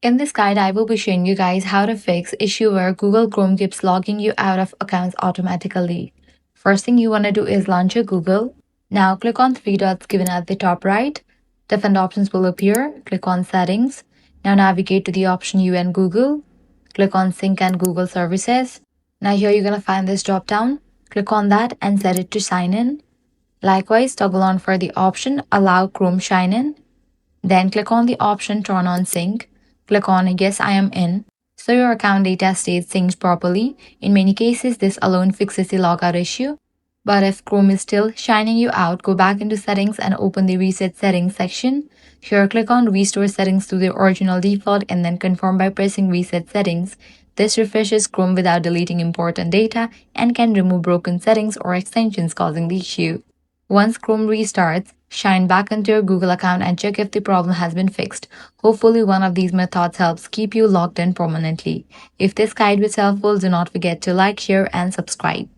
In this guide, I will be showing you guys how to fix issue where Google Chrome keeps logging you out of accounts automatically. First thing you want to do is launch your Google. Now click on three dots given at the top right. Different options will appear. Click on settings. Now navigate to the option You and Google. Click on Sync and Google Services. Now here you're going to find this drop down. Click on that and set it to sign in. Likewise, toggle on for the option Allow Chrome Sign In. Then click on the option Turn on Sync. Click on Yes, I am in. So your account data stays synced properly. In many cases, this alone fixes the logout issue. But if Chrome is still shining you out, go back into settings and open the reset settings section. Here, click on restore settings to the original default and then confirm by pressing reset settings. This refreshes Chrome without deleting important data and can remove broken settings or extensions causing the issue. Once Chrome restarts, shine back into your Google account and check if the problem has been fixed. Hopefully, one of these methods helps keep you logged in permanently. If this guide was helpful, do not forget to like, share, and subscribe.